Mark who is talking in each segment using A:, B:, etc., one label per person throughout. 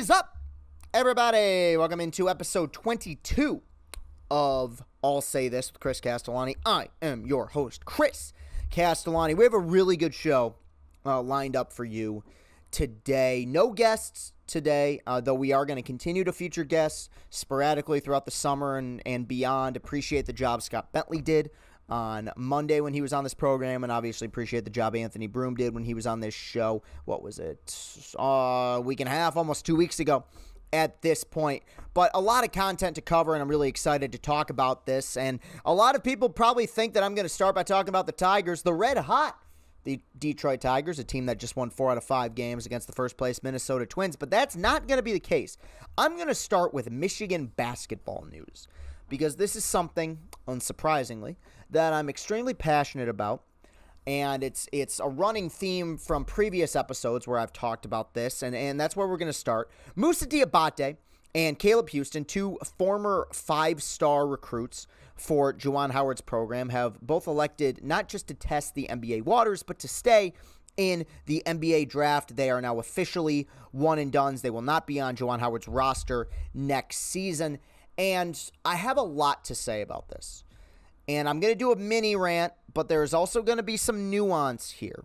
A: is up, everybody? Welcome into episode 22 of I'll Say This with Chris Castellani. I am your host, Chris Castellani. We have a really good show lined up for you today. No guests today, though we are going to continue to feature guests sporadically throughout the summer and beyond. Appreciate the job Scott Bentley did on Monday when he was on this program, and obviously appreciate the job Anthony Broom did when he was on this show. What was it? A week and a half, almost 2 weeks ago at this point. But a lot of content to cover, and I'm really excited to talk about this. And a lot of people probably think that I'm going to start by talking about the Tigers, the red hot the Detroit Tigers, a team that just won 4 out of 5 games against the first place Minnesota Twins. But that's not going to be the case. I'm going to start with Michigan basketball news, because this is something, unsurprisingly, that I'm extremely passionate about, and it's a running theme from previous episodes where I've talked about this, and that's where we're going to start. Moussa Diabate and Caleb Houston, two former 5-star recruits for Juwan Howard's program, have both elected not just to test the NBA waters, but to stay in the NBA draft. They are now officially one-and-dones. They will not be on Juwan Howard's roster next season. And I have a lot to say about this. And I'm going to do a mini rant, but there's also going to be some nuance here.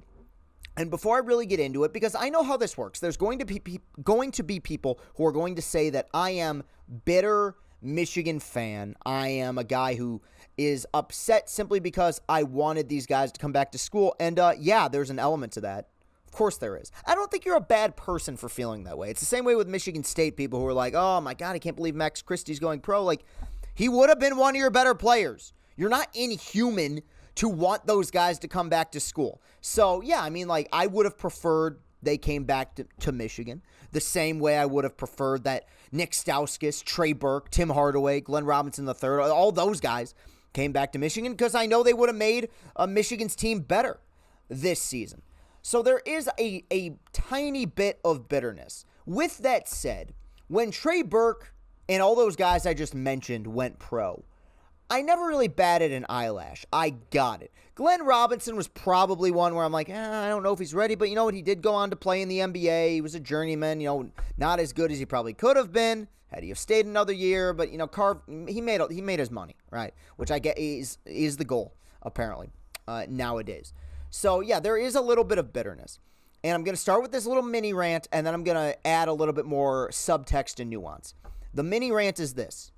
A: And before I really get into it, because I know how this works, there's going to be people who are going to say that I am bitter Michigan fan. I am a guy who is upset simply because I wanted these guys to come back to school. And yeah, there's an element to that. Of course there is. I don't think you're a bad person for feeling that way. It's the same way with Michigan State people who are like, oh my God, I can't believe Max Christie's going pro. Like, he would have been one of your better players. You're not inhuman to want those guys to come back to school. So, yeah, I mean, like, I would have preferred they came back to Michigan the same way I would have preferred that Nick Stauskas, Trey Burke, Tim Hardaway, Glenn Robinson III, all those guys came back to Michigan, because I know they would have made Michigan's team better this season. So there is a tiny bit of bitterness. With that said, when Trey Burke and all those guys I just mentioned went pro, I never really batted an eyelash. I got it. Glenn Robinson was probably one where I'm like, I don't know if he's ready, but you know what? He did go on to play in the NBA. He was a journeyman, not as good as he probably could have been had he have stayed another year, but he made his money, right? Which I get is the goal, apparently, nowadays. So yeah, there is a little bit of bitterness. And I'm going to start with this little mini rant, and then I'm going to add a little bit more subtext and nuance. The mini rant is this.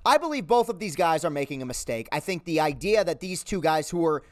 A: I believe both of these guys are making a mistake. I think the idea that these two guys who are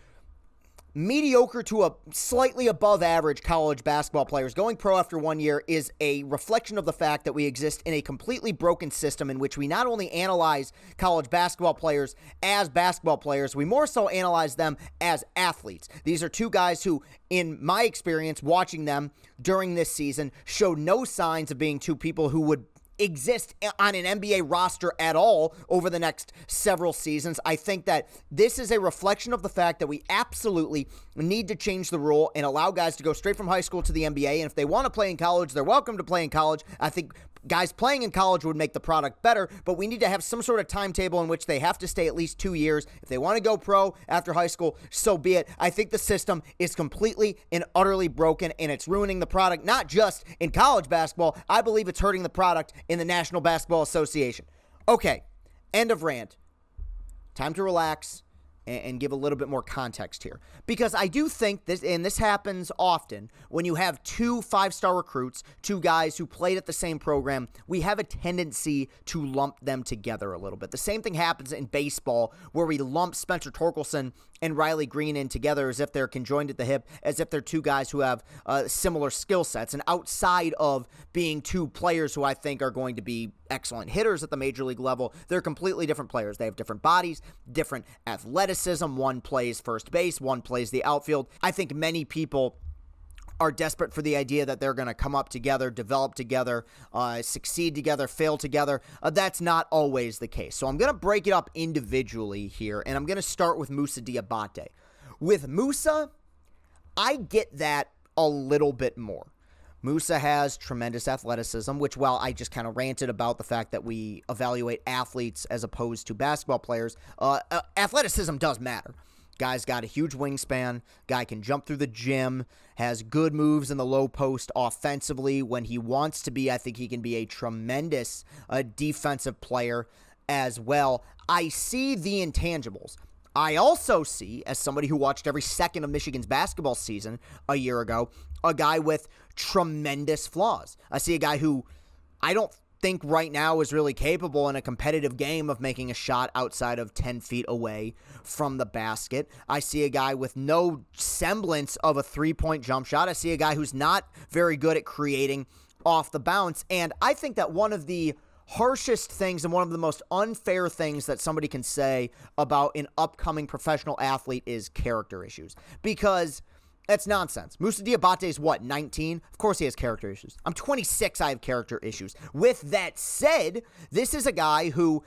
A: mediocre to a slightly above average college basketball players going pro after 1 year is a reflection of the fact that we exist in a completely broken system in which we not only analyze college basketball players as basketball players, we more so analyze them as athletes. These are two guys who, in my experience watching them during this season, showed no signs of being two people who would exist on an NBA roster at all over the next several seasons. I think that this is a reflection of the fact that we absolutely need to change the rule and allow guys to go straight from high school to the NBA. And if they want to play in college, they're welcome to play in college. I think guys playing in college would make the product better, but we need to have some sort of timetable in which they have to stay at least 2 years. If they want to go pro after high school, so be it. I think the system is completely and utterly broken, and it's ruining the product, not just in college basketball. I believe it's hurting the product in the National Basketball Association. Okay, end of rant. Time to relax and give a little bit more context here. Because I do think this, and this happens often, when you have two 5-star recruits, two guys who played at the same program, we have a tendency to lump them together a little bit. The same thing happens in baseball, where we lump Spencer Torkelson and Riley Green in together as if they're conjoined at the hip, as if they're two guys who have similar skill sets. And outside of being two players who I think are going to be excellent hitters at the major league level, they're completely different players. They have different bodies, different athleticism. One plays first base, one plays the outfield. I think many people are desperate for the idea that they're going to come up together, develop together, succeed together, fail together. That's not always the case. So I'm going to break it up individually here, and I'm going to start with Moussa Diabate. With Moussa, I get that a little bit more. Moussa has tremendous athleticism, which, while I just kind of ranted about the fact that we evaluate athletes as opposed to basketball players, athleticism does matter. Guy's got a huge wingspan. Guy can jump through the gym, has good moves in the low post offensively. When he wants to be, I think he can be a tremendous defensive player as well. I see the intangibles. I also see, as somebody who watched every second of Michigan's basketball season a year ago, a guy with tremendous flaws. I see a guy who I don't think right now is really capable in a competitive game of making a shot outside of 10 feet away from the basket. I see a guy with no semblance of a three-point jump shot. I see a guy who's not very good at creating off the bounce. And I think that one of the harshest things and one of the most unfair things that somebody can say about an upcoming professional athlete is character issues, because that's nonsense. Moussa Diabate is what, 19? Of course he has character issues. I'm 26, I have character issues. With that said, this is a guy who,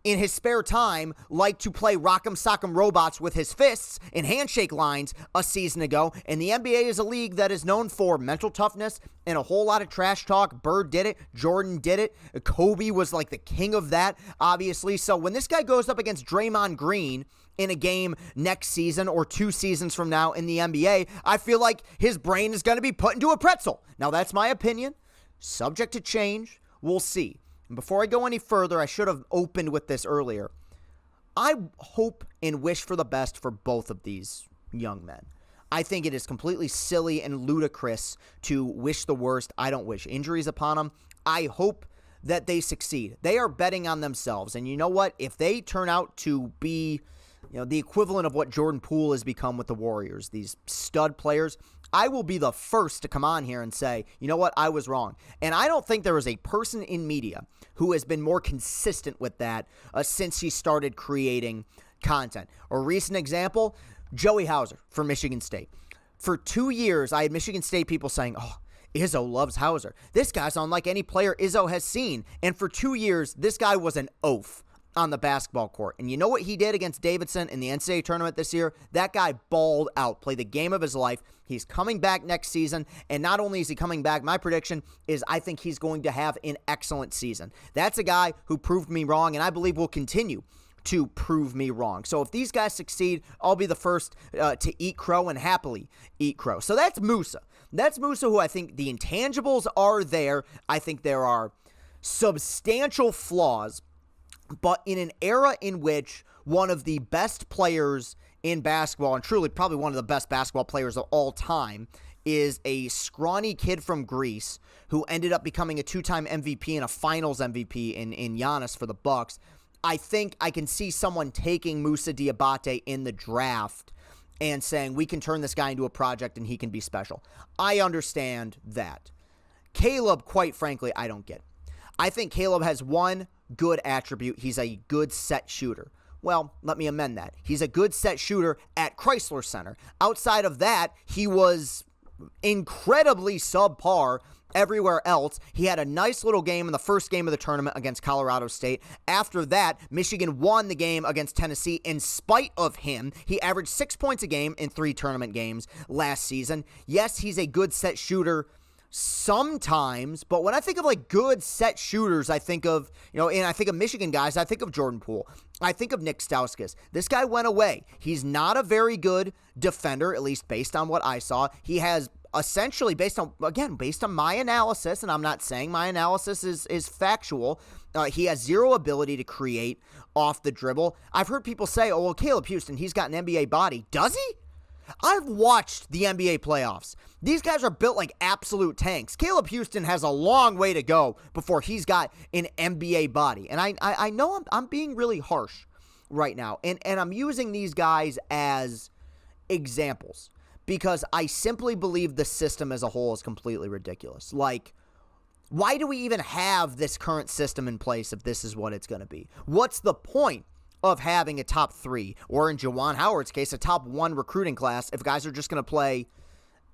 A: in his spare time, liked to play Rock'em Sock'em Robots with his fists in handshake lines a season ago. And the NBA is a league that is known for mental toughness and a whole lot of trash talk. Bird did it. Jordan did it. Kobe was like the king of that, obviously. So when this guy goes up against Draymond Green in a game next season or 2 seasons from now in the NBA, I feel like his brain is going to be put into a pretzel. Now, that's my opinion. Subject to change. We'll see. And before I go any further, I should have opened with this earlier. I hope and wish for the best for both of these young men. I think it is completely silly and ludicrous to wish the worst. I don't wish injuries upon them. I hope that they succeed. They are betting on themselves. And you know what? If they turn out to be, the equivalent of what Jordan Poole has become with the Warriors, these stud players, I will be the first to come on here and say, you know what, I was wrong. And I don't think there is a person in media who has been more consistent with that since he started creating content. A recent example, Joey Hauser for Michigan State. For 2 years, I had Michigan State people saying, oh, Izzo loves Hauser. This guy's unlike any player Izzo has seen. And for 2 years, this guy was an oaf on the basketball court. And you know what he did against Davidson in the NCAA tournament this year? That guy balled out, played the game of his life. He's coming back next season, and not only is he coming back, my prediction is I think he's going to have an excellent season. That's a guy who proved me wrong, and I believe will continue to prove me wrong. So if these guys succeed, I'll be the first to eat crow and happily eat crow. So that's Moussa. That's Moussa, who I think the intangibles are there. I think there are substantial flaws, but in an era in which one of the best players in basketball, and truly probably one of the best basketball players of all time, is a scrawny kid from Greece who ended up becoming a 2-time MVP and a finals MVP in Giannis for the Bucks, I think I can see someone taking Moussa Diabate in the draft and saying, we can turn this guy into a project and he can be special. I understand that. Caleb, quite frankly, I don't get. I think Caleb has one good attribute. He's a good set shooter. Well, let me amend that. He's a good set shooter at Chrysler Center. Outside of that, he was incredibly subpar everywhere else. He had a nice little game in the first game of the tournament against Colorado State. After that, Michigan won the game against Tennessee in spite of him. He averaged 6 points a game in 3 tournament games last season. Yes, he's a good set shooter sometimes, but when I think of like good set shooters, I think of, and I think of Michigan guys, I think of Jordan Poole. I think of Nick Stauskas. This guy went away. He's not a very good defender, at least based on what I saw. He has essentially, based on my analysis, and I'm not saying my analysis is factual, he has zero ability to create off the dribble. I've heard people say, oh, well, Caleb Houston, he's got an NBA body. Does he? I've watched the NBA playoffs. These guys are built like absolute tanks. Caleb Houston has a long way to go before he's got an NBA body. And I know I'm being really harsh right now. And I'm using these guys as examples because I simply believe the system as a whole is completely ridiculous. Like, why do we even have this current system in place if this is what it's going to be? What's the point of having a top 3, or in Juwan Howard's case, a top 1 recruiting class, if guys are just going to play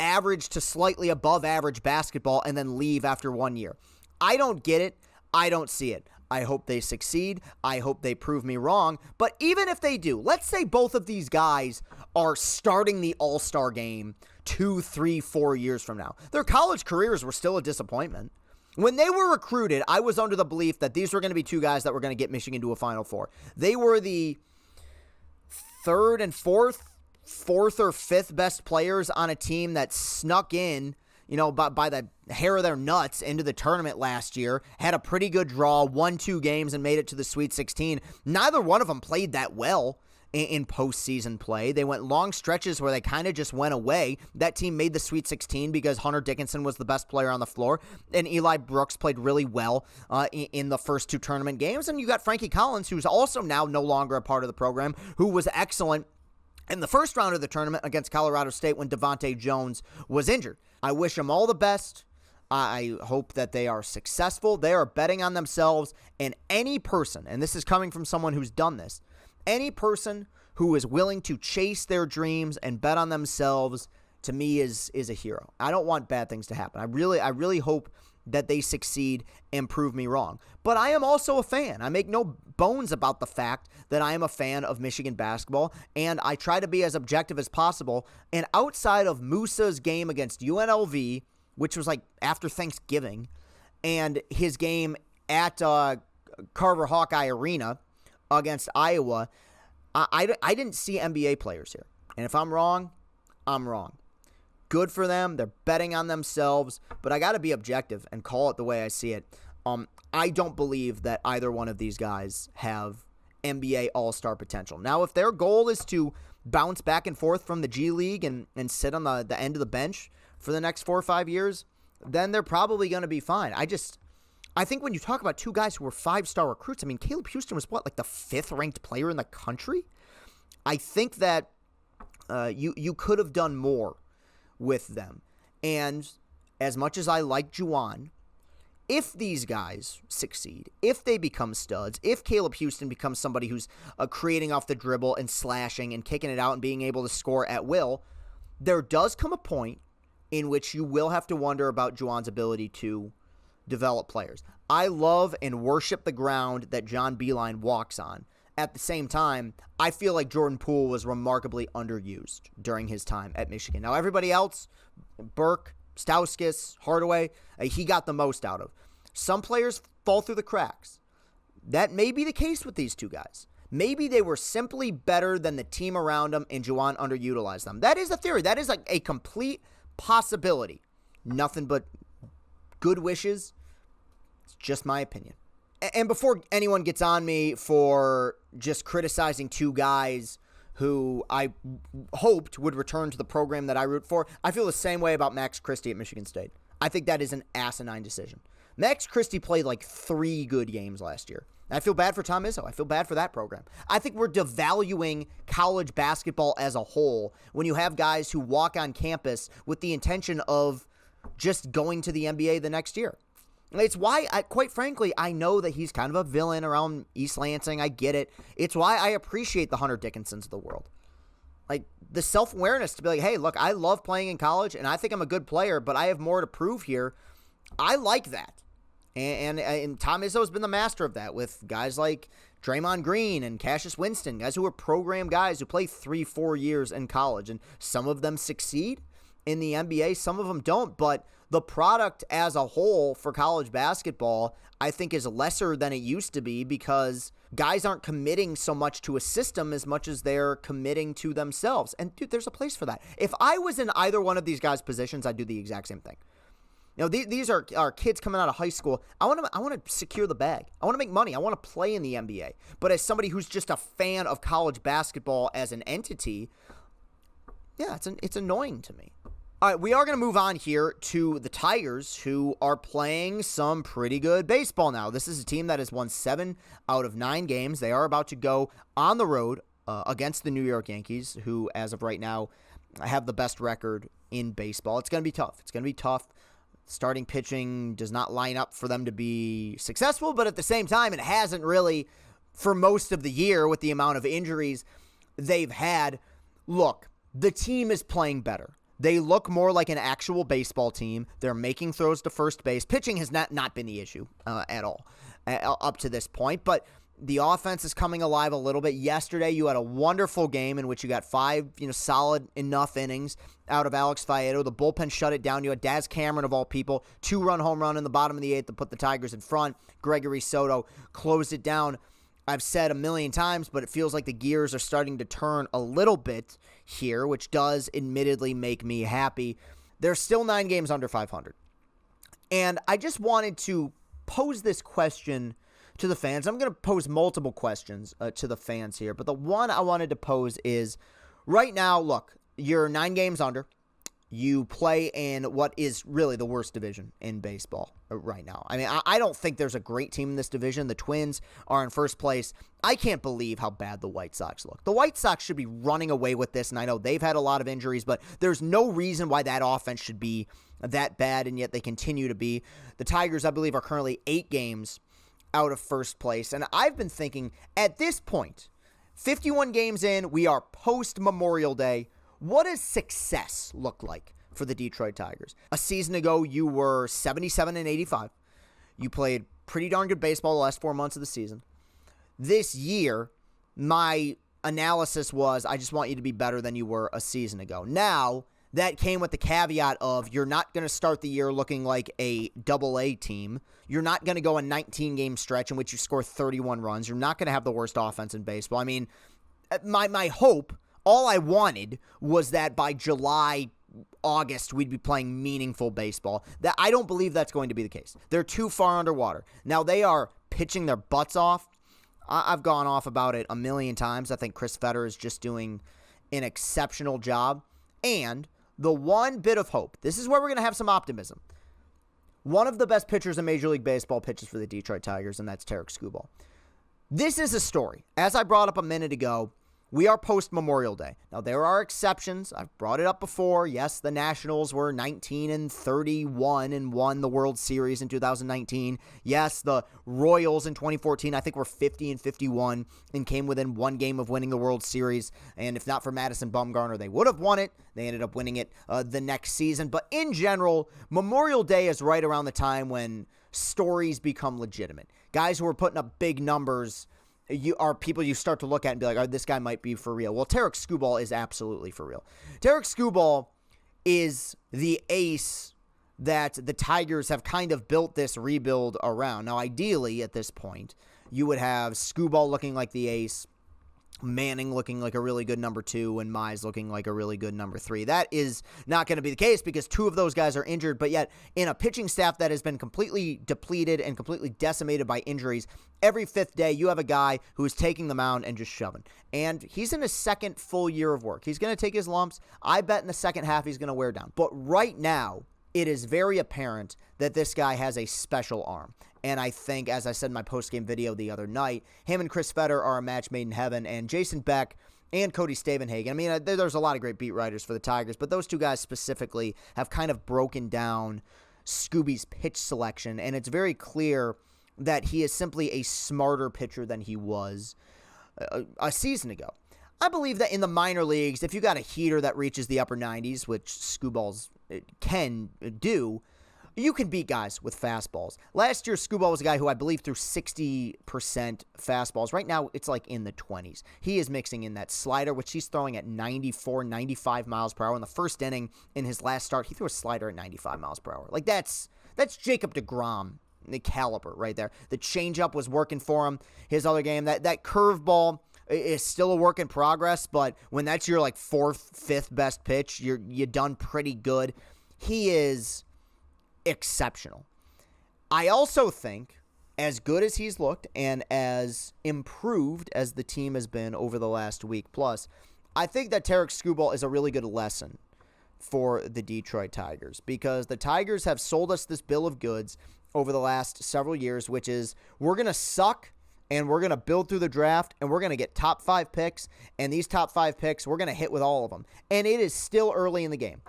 A: average to slightly above average basketball and then leave after 1 year? I don't get it. I don't see it. I hope they succeed. I hope they prove me wrong. But even if they do, let's say both of these guys are starting the All-Star game 2, 3, 4 years from now. Their college careers were still a disappointment. When they were recruited, I was under the belief that these were going to be 2 guys that were going to get Michigan to a Final Four. They were the 3rd and 4th fourth or fifth best players on a team that snuck in, by the hair of their nuts into the tournament last year, had a pretty good draw, won 2 games, and made it to the Sweet 16. Neither one of them played that well in postseason play. They went long stretches where they kind of just went away. That team made the Sweet 16 because Hunter Dickinson was the best player on the floor, and Eli Brooks played really well in the first 2 tournament games. And you got Frankie Collins, who's also now no longer a part of the program, who was excellent in the first round of the tournament against Colorado State when Devontae Jones was injured. I wish them all the best. I hope that they are successful. They are betting on themselves, and any person, and this is coming from someone who's done this, any person who is willing to chase their dreams and bet on themselves, to me, is a hero. I don't want bad things to happen. I really hope that they succeed and prove me wrong. But I am also a fan. I make no bones about the fact that I am a fan of Michigan basketball, and I try to be as objective as possible. And outside of Musa's game against UNLV, which was like after Thanksgiving, and his game at Carver Hawkeye Arena against Iowa, I didn't see NBA players here. And if I'm wrong, I'm wrong. Good for them. They're betting on themselves, but I got to be objective and call it the way I see it. I don't believe that either one of these guys have NBA All-Star potential. Now, if their goal is to bounce back and forth from the G League and sit on the end of the bench for the next 4 or 5 years, then they're probably going to be fine. I think when you talk about 2 guys who were 5-star recruits, I mean, Caleb Houston was like the 5th ranked player in the country? I think that you could have done more with them. And as much as I like Juwan, if these guys succeed, if they become studs, if Caleb Houston becomes somebody who's creating off the dribble and slashing and kicking it out and being able to score at will, there does come a point in which you will have to wonder about Juwan's ability to develop players. I love and worship the ground that John Beilein walks on. At the same time, I feel like Jordan Poole was remarkably underused during his time at Michigan. Now, everybody else, Burke, Stauskas, Hardaway, he got the most out of. Some players fall through the cracks. That may be the case with these 2 guys. Maybe they were simply better than the team around them and Juwan underutilized them. That is a theory. That is like a complete possibility. Nothing but good wishes. It's just my opinion. And before anyone gets on me for just criticizing 2 guys who I hoped would return to the program that I root for, I feel the same way about Max Christie at Michigan State. I think that is an asinine decision. Max Christie played like 3 good games last year. I feel bad for Tom Izzo. I feel bad for that program. I think we're devaluing college basketball as a whole when you have guys who walk on campus with the intention of just going to the NBA the next year. It's why, quite frankly, I know that he's kind of a villain around East Lansing. I get it. It's why I appreciate the Hunter Dickinsons of the world. Like, the self-awareness to be like, hey, look, I love playing in college, and I think I'm a good player, but I have more to prove here. I like that. And Tom Izzo has been the master of that with guys like Draymond Green and Cassius Winston, guys who are program guys who play 3-4 years in college, and some of them succeed in the NBA, some of them don't, but the product as a whole for college basketball, I think, is lesser than it used to be because guys aren't committing so much to a system as much as they're committing to themselves. And, dude, there's a place for that. If I was in either one of these guys' positions, I'd do the exact same thing. You know, these are kids coming out of high school. I want to secure the bag. I want to make money. I want to play in the NBA. But as somebody who's just a fan of college basketball as an entity, yeah, it's annoying to me. All right, we are going to move on here to the Tigers, who are playing some pretty good baseball now. This is a team that has won 7 out of 9 games. They are about to go on the road against the New York Yankees, who, as of right now, have the best record in baseball. It's going to be tough. Starting pitching does not line up for them to be successful, but at the same time, it hasn't really for most of the year with the amount of injuries they've had. Look, the team is playing better. They look more like an actual baseball team. They're making throws to first base. Pitching has not been the issue at all up to this point, but the offense is coming alive a little bit. Yesterday, you had a wonderful game in which you got 5 solid enough innings out of Alex Faedo. The bullpen shut it down. You had Daz Cameron, of all people, 2-run home run in the bottom of the 8th to put the Tigers in front. Gregory Soto closed it down. I've said a million times, but it feels like the gears are starting to turn a little bit here, which does admittedly make me happy. They're still 9 games under 500. And I just wanted to pose this question to the fans. I'm going to pose multiple questions to the fans here, but the one I wanted to pose is, right now, look, you're 9 games under. You play in what is really the worst division in baseball right now. I mean, I don't think there's a great team in this division. The Twins are in first place. I can't believe how bad the White Sox look. The White Sox should be running away with this, and I know they've had a lot of injuries, but there's no reason why that offense should be that bad, and yet they continue to be. The Tigers, I believe, are currently 8 games out of first place, and I've been thinking, at this point, 51 games in, we are post-Memorial Day. What does success look like for the Detroit Tigers? A season ago, you were 77-85. You played pretty darn good baseball the last 4 months of the season. This year, my analysis was, I just want you to be better than you were a season ago. Now, that came with the caveat of you're not going to start the year looking like a double-A team. You're not going to go a 19-game stretch in which you score 31 runs. You're not going to have the worst offense in baseball. I mean, my hope, all I wanted was that by July, August, we'd be playing meaningful baseball. That I don't believe that's going to be the case. They're too far underwater. Now, they are pitching their butts off. I've gone off about it a million times. I think Chris Fetter is just doing an exceptional job. And the one bit of hope, this is where we're going to have some optimism. One of the best pitchers in Major League Baseball pitches for the Detroit Tigers, and that's Tarik Skubal. This is a story. As I brought up a minute ago, we are post-Memorial Day. Now, there are exceptions. I've brought it up before. Yes, the Nationals were 19-31 and won the World Series in 2019. Yes, the Royals in 2014, I think, were 50-51 and came within 1 game of winning the World Series. And if not for Madison Bumgarner, they would have won it. They ended up winning it the next season. But in general, Memorial Day is right around the time when stories become legitimate. Guys who are putting up big numbers are people you start to look at and be like, oh, this guy might be for real. Well, Tarik Skubal is absolutely for real. Tarik Skubal is the ace that the Tigers have kind of built this rebuild around. Now, ideally, at this point, you would have Skubal looking like the ace, Manning looking like a really good number 2, and Mize looking like a really good number 3. That is not going to be the case because 2 of those guys are injured, but yet in a pitching staff that has been completely depleted and completely decimated by injuries, every 5th day you have a guy who is taking the mound and just shoving. And he's in his 2nd full year of work. He's going to take his lumps. I bet in the second half he's going to wear down. But right now, it is very apparent that this guy has a special arm. And I think, as I said in my post-game video the other night, him and Chris Fetter are a match made in heaven. And Jason Beck and Cody Stavenhagen, I mean, there's a lot of great beat writers for the Tigers, but those 2 guys specifically have kind of broken down Scooby's pitch selection. And it's very clear that he is simply a smarter pitcher than he was a season ago. I believe that in the minor leagues, if you got a heater that reaches the upper 90s, which Scubal's can do, you can beat guys with fastballs. Last year, Skubal was a guy who I believe threw 60% fastballs. Right now, it's like in the 20s. He is mixing in that slider, which he's throwing at 94, 95 miles per hour. In the first inning, in his last start, he threw a slider at 95 miles per hour. Like, that's Jacob deGrom, the caliber right there. The changeup was working for him. His other game, that curveball is still a work in progress, but when that's your like 4th, 5th best pitch, you're done pretty good. He is exceptional. I also think, as good as he's looked and as improved as the team has been over the last week plus, I think that Tarik Skubal is a really good lesson for the Detroit Tigers, because the Tigers have sold us this bill of goods over the last several years, which is we're going to suck and we're going to build through the draft and we're going to get top 5 picks, and these top 5 picks, we're going to hit with all of them. And it is still early in the game.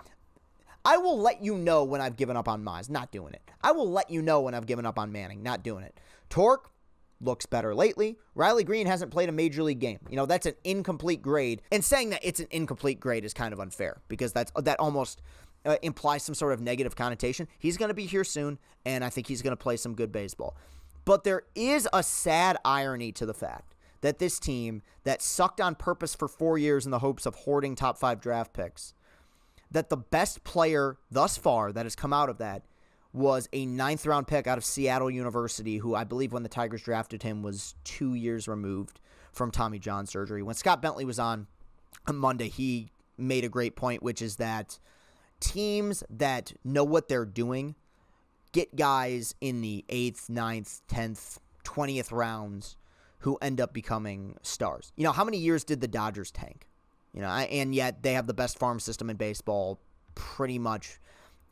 A: I will let you know when I've given up on Mize, not doing it. I will let you know when I've given up on Manning, not doing it. Torque looks better lately. Riley Green hasn't played a major league game. You know, that's an incomplete grade. And saying that it's an incomplete grade is kind of unfair, because that almost implies some sort of negative connotation. He's going to be here soon, and I think he's going to play some good baseball. But there is a sad irony to the fact that this team that sucked on purpose for 4 years in the hopes of hoarding top 5 draft picks, that the best player thus far that has come out of that was a 9th-round pick out of Seattle University, who I believe when the Tigers drafted him was 2 years removed from Tommy John surgery. When Scott Bentley was on Monday, he made a great point, which is that teams that know what they're doing get guys in the 8th, 9th, 10th, 20th rounds who end up becoming stars. You know, how many years did the Dodgers tank? You know, and yet they have the best farm system in baseball pretty much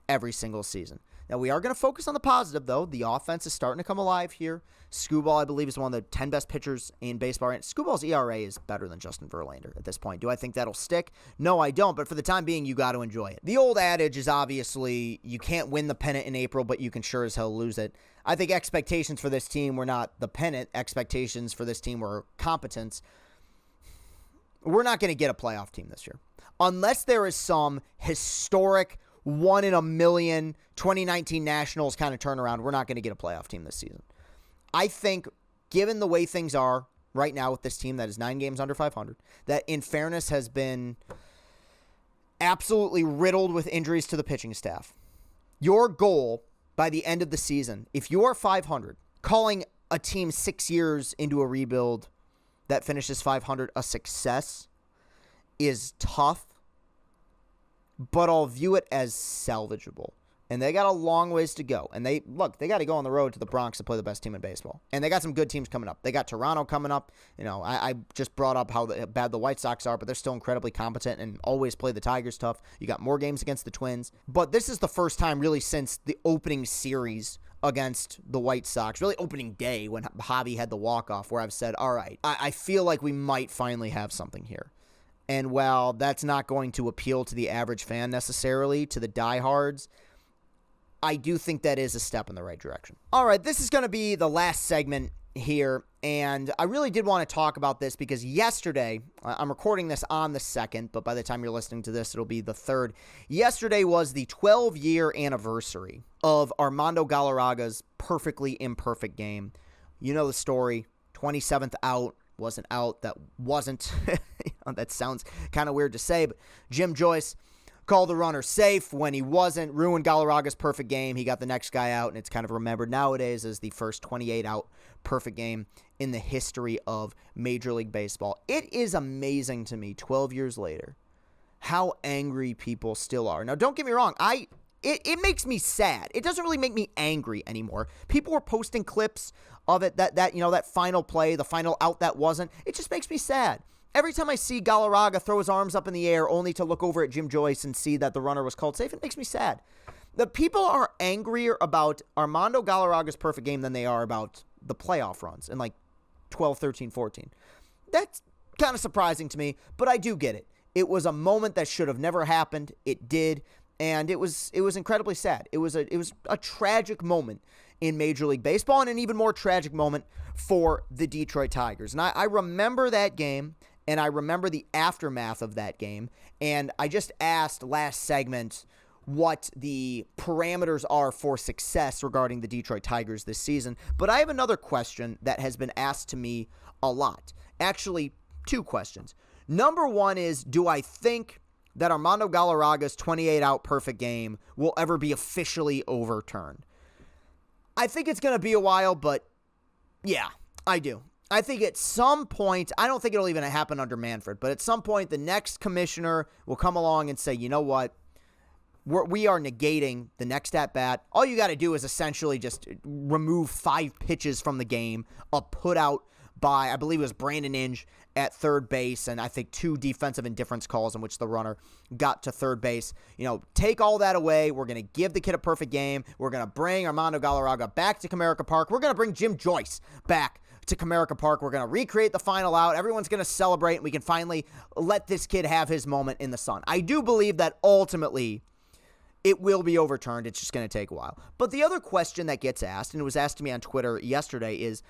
A: every single season. Now, we are going to focus on the positive, though. The offense is starting to come alive here. Skubal, I believe, is one of the 10 best pitchers in baseball. Skubal's ERA is better than Justin Verlander at this point. Do I think that'll stick? No, I don't. But for the time being, you got to enjoy it. The old adage is obviously you can't win the pennant in April, but you can sure as hell lose it. I think expectations for this team were not the pennant. Expectations for this team were competence. We're not going to get a playoff team this year. Unless there is some historic 1 in a million 2019 Nationals kind of turnaround, we're not going to get a playoff team this season. I think, given the way things are right now with this team that is 9 games under 500, that in fairness has been absolutely riddled with injuries to the pitching staff. Your goal by the end of the season, if you are 500, calling a team 6 years into a rebuild that finishes 500 a success is tough, but I'll view it as salvageable. And they got a long ways to go. And they got to go on the road to the Bronx to play the best team in baseball. And they got some good teams coming up. They got Toronto coming up. You know, I just brought up how bad the White Sox are, but they're still incredibly competent and always play the Tigers tough. You got more games against the Twins. But this is the first time really since the opening series against the White Sox, really opening day when Javi had the walk-off, where I've said, all right, I feel like we might finally have something here. And while that's not going to appeal to the average fan necessarily, to the diehards, I do think that is a step in the right direction. All right, this is going to be the last segment here, and I really did want to talk about this because yesterday, I'm recording this on the 2nd, but by the time you're listening to this, it'll be the 3rd. Yesterday was the 12-year anniversary of Armando Galarraga's perfectly imperfect game. You know the story, 27th out. Wasn't out. That wasn't. That sounds kind of weird to say, but Jim Joyce called the runner safe when he wasn't. Ruined Galarraga's perfect game. He got the next guy out, and it's kind of remembered nowadays as the first 28-out perfect game in the history of Major League Baseball. It is amazing to me, 12 years later, how angry people still are. Now, don't get me wrong. It makes me sad. It doesn't really make me angry anymore. People were posting clips of it, that final play, the final out that wasn't. It just makes me sad. Every time I see Galarraga throw his arms up in the air only to look over at Jim Joyce and see that the runner was called safe, it makes me sad. The people are angrier about Armando Galarraga's perfect game than they are about the playoff runs in like 12, 13, 14. That's kind of surprising to me, but I do get it. It was a moment that should have never happened. It did. And it was incredibly sad. It was a tragic moment in Major League Baseball, and an even more tragic moment for the Detroit Tigers. And I remember that game, and I remember the aftermath of that game. And I just asked last segment what the parameters are for success regarding the Detroit Tigers this season. But I have another question that has been asked to me a lot. Actually, 2 questions. Number 1 is, do I think that Armando Galarraga's 28-out perfect game will ever be officially overturned? I think it's going to be a while, but yeah, I do. I think at some point, I don't think it'll even happen under Manfred, but at some point, the next commissioner will come along and say, you know what? We are negating the next at-bat. All you got to do is essentially just remove 5 pitches from the game, a put out by, I believe it was Brandon Inge at third base, and I think 2 defensive indifference calls in which the runner got to third base. You know, take all that away. We're going to give the kid a perfect game. We're going to bring Armando Galarraga back to Comerica Park. We're going to bring Jim Joyce back to Comerica Park. We're going to recreate the final out. Everyone's going to celebrate, and we can finally let this kid have his moment in the sun. I do believe that ultimately it will be overturned. It's just going to take a while. But the other question that gets asked, and it was asked to me on Twitter yesterday, is,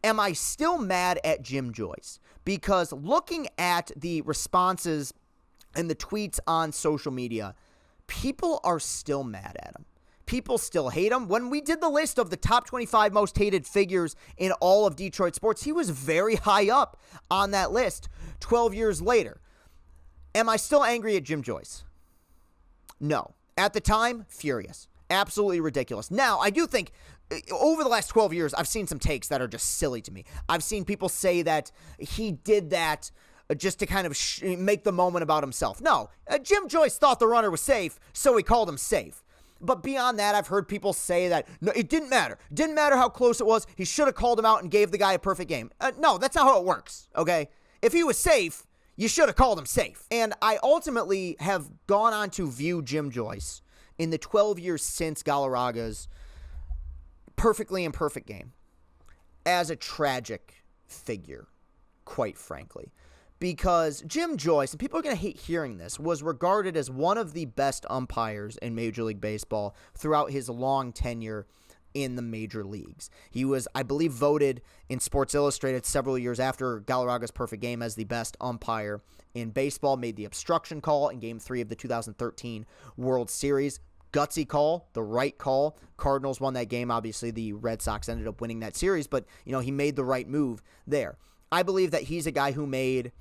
A: am I still mad at Jim Joyce? Because looking at the responses and the tweets on social media, people are still mad at him. People still hate him. When we did the list of the top 25 most hated figures in all of Detroit sports, he was very high up on that list 12 years later. Am I still angry at Jim Joyce? No. At the time, furious. Absolutely ridiculous. Now, I do think over the last 12 years, I've seen some takes that are just silly to me. I've seen people say that he did that just to kind of make the moment about himself. No, Jim Joyce thought the runner was safe, so he called him safe. But beyond that, I've heard people say that, no, it didn't matter. Didn't matter how close it was. He should have called him out and gave the guy a perfect game. No, that's not how it works, okay? If he was safe, you should have called him safe. And I ultimately have gone on to view Jim Joyce in the 12 years since Galarraga's perfectly imperfect game as a tragic figure, quite frankly. Because Jim Joyce, and people are going to hate hearing this, was regarded as one of the best umpires in Major League Baseball throughout his long tenure in the major leagues. He was, I believe, voted in Sports Illustrated several years after Galarraga's perfect game as the best umpire in baseball, made the obstruction call in Game 3 of the 2013 World Series. Gutsy call, the right call. Cardinals won that game. Obviously, the Red Sox ended up winning that series, but, he made the right move there. I believe that he's a guy who made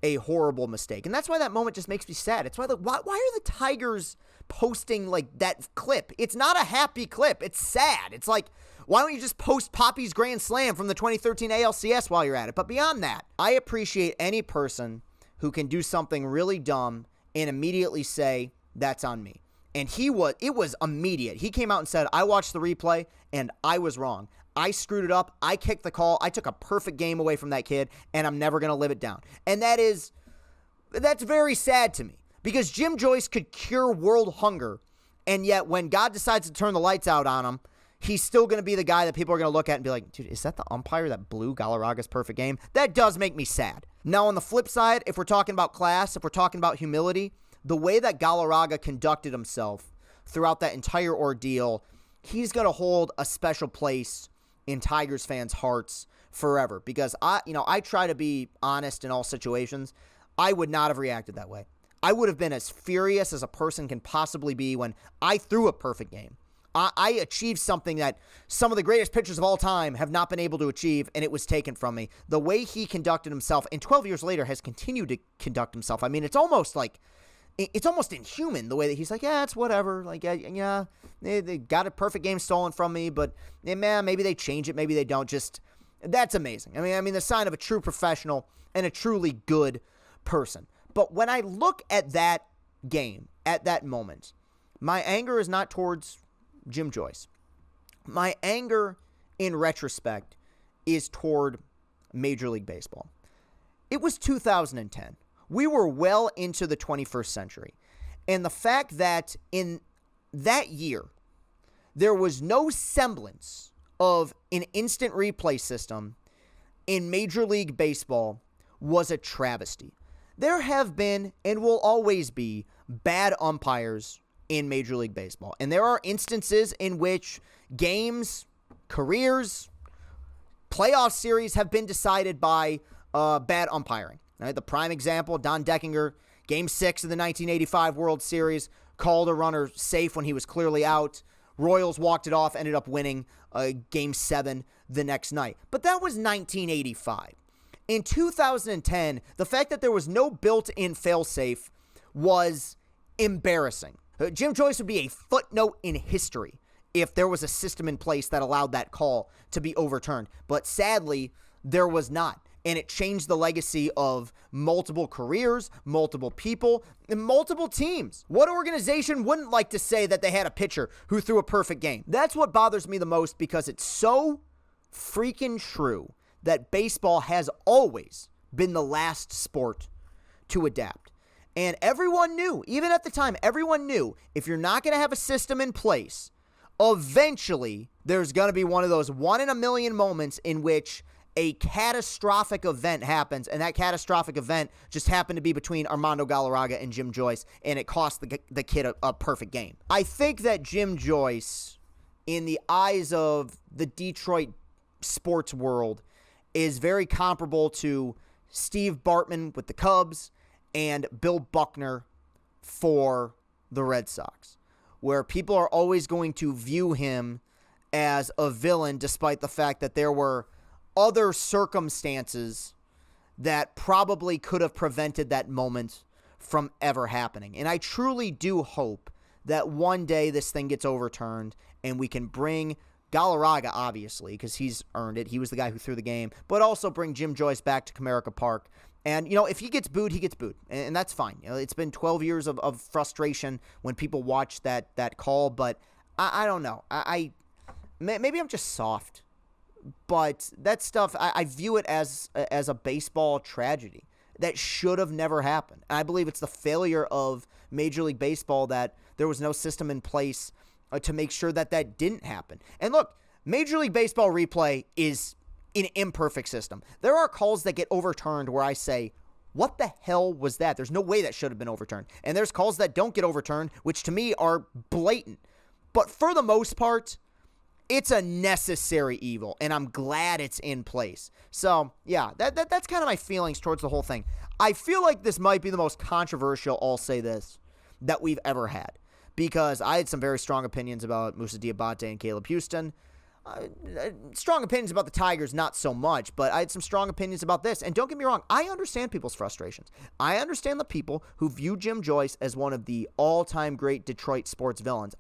A: a horrible mistake. And that's why that moment just makes me sad. It's why why are the Tigers posting like that clip? It's not a happy clip. It's sad. It's like, why don't you just post Poppy's grand slam from the 2013 ALCS while you're at it? But beyond that, I appreciate any person who can do something really dumb and immediately say, that's on me. And it was immediate. He came out and said, I watched the replay and I was wrong. I screwed it up. I kicked the call. I took a perfect game away from that kid, and I'm never going to live it down. And that's very sad to me, because Jim Joyce could cure world hunger, and yet when God decides to turn the lights out on him, he's still going to be the guy that people are going to look at and be like, dude, is that the umpire that blew Galarraga's perfect game? That does make me sad. Now, on the flip side, if we're talking about class, if we're talking about humility, the way that Galarraga conducted himself throughout that entire ordeal, he's going to hold a special place in Tigers fans' hearts forever, because I try to be honest in all situations. I would not have reacted that way. I would have been as furious as a person can possibly be when I threw a perfect game. I achieved something that some of the greatest pitchers of all time have not been able to achieve, and it was taken from me. The way he conducted himself, and 12 years later has continued to conduct himself. I mean, it's almost inhuman the way that he's like, yeah, it's whatever. Like, yeah, they got a perfect game stolen from me, but man, maybe they change it, maybe they don't. Just, that's amazing. I mean, the sign of a true professional and a truly good person. But when I look at that game, at that moment, my anger is not towards Jim Joyce. My anger, in retrospect, is toward Major League Baseball. It was 2010. We were well into the 21st century. And the fact that in that year, there was no semblance of an instant replay system in Major League Baseball was a travesty. There have been and will always be bad umpires in Major League Baseball. And there are instances in which games, careers, playoff series have been decided by bad umpiring. Right, the prime example, Don Deckinger, Game 6 of the 1985 World Series, called a runner safe when he was clearly out. Royals walked it off, ended up winning Game 7 the next night. But that was 1985. In 2010, the fact that there was no built-in failsafe was embarrassing. Jim Joyce would be a footnote in history if there was a system in place that allowed that call to be overturned. But sadly, there was not. And it changed the legacy of multiple careers, multiple people, and multiple teams. What organization wouldn't like to say that they had a pitcher who threw a perfect game? That's what bothers me the most, because it's so freaking true that baseball has always been the last sport to adapt. And everyone knew, even at the time, everyone knew if you're not going to have a system in place, eventually there's going to be one of those 1 in a million moments in which a catastrophic event happens, and that catastrophic event just happened to be between Armando Galarraga and Jim Joyce, and it cost the kid a perfect game. I think that Jim Joyce, in the eyes of the Detroit sports world, is very comparable to Steve Bartman with the Cubs and Bill Buckner for the Red Sox, where people are always going to view him as a villain, despite the fact that there were other circumstances that probably could have prevented that moment from ever happening. And I truly do hope that one day this thing gets overturned and we can bring Galarraga, obviously, because he's earned it. He was the guy who threw the game, but also bring Jim Joyce back to Comerica Park. And, if he gets booed, he gets booed. And that's fine. It's been 12 years of frustration when people watch that call, but I don't know. Maybe I'm just soft, but that stuff, I view it as a baseball tragedy that should have never happened. And I believe it's the failure of Major League Baseball that there was no system in place to make sure that didn't happen. And look, Major League Baseball replay is an imperfect system. There are calls that get overturned where I say, what the hell was that? There's no way that should have been overturned. And there's calls that don't get overturned, which to me are blatant. But for the most part, it's a necessary evil, and I'm glad it's in place. So, yeah, that's kind of my feelings towards the whole thing. I feel like this might be the most controversial, I'll say this, that we've ever had. Because I had some very strong opinions about Musa Diabate and Caleb Houston. Strong opinions about the Tigers, not so much, but I had some strong opinions about this. And don't get me wrong, I understand people's frustrations. I understand the people who view Jim Joyce as one of the all-time great Detroit sports villains.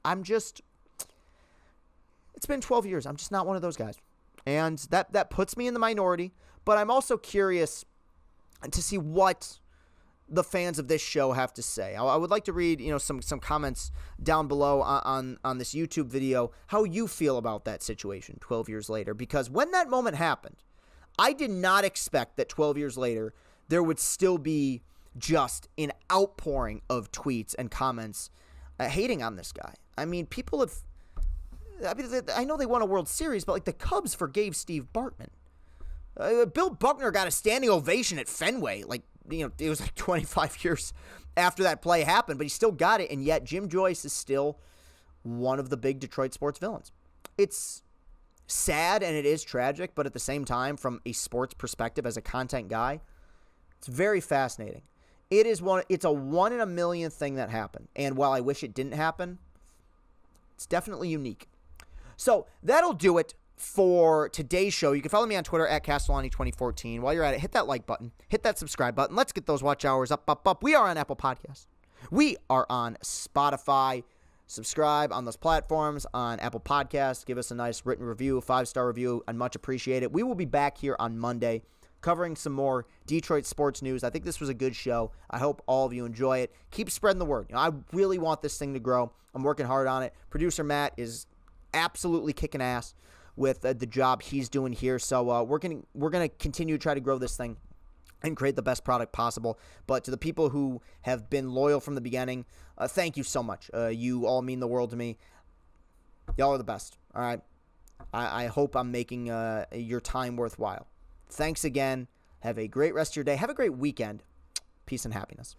A: It's been 12 years. I'm just not one of those guys. And that puts me in the minority, but I'm also curious to see what the fans of this show have to say. I would like to read, some comments down below on this YouTube video, how you feel about that situation 12 years later. Because when that moment happened, I did not expect that 12 years later, there would still be just an outpouring of tweets and comments hating on this guy. I mean, I know they won a World Series, but the Cubs forgave Steve Bartman. Bill Buckner got a standing ovation at Fenway. It was 25 years after that play happened, but he still got it, and yet Jim Joyce is still one of the big Detroit sports villains. It's sad and it is tragic, but at the same time, from a sports perspective as a content guy, it's very fascinating. It's a 1 in a million thing that happened, and while I wish it didn't happen, it's definitely unique. So that'll do it for today's show. You can follow me on Twitter at Castellani2014. While you're at it, hit that like button, hit that subscribe button. Let's get those watch hours up. We are on Apple Podcasts. We are on Spotify. Subscribe on those platforms, on Apple Podcasts. Give us a nice written review, a 5-star review. I'd much appreciate it. We will be back here on Monday covering some more Detroit sports news. I think this was a good show. I hope all of you enjoy it. Keep spreading the word. I really want this thing to grow. I'm working hard on it. Producer Matt is absolutely kicking ass with the job he's doing here. So we're gonna continue to try to grow this thing and create the best product possible. But to the people who have been loyal from the beginning, thank you so much. You all mean the world to me. Y'all are the best. All right. I hope I'm making your time worthwhile. Thanks again. Have a great rest of your day. Have a great weekend. Peace and happiness.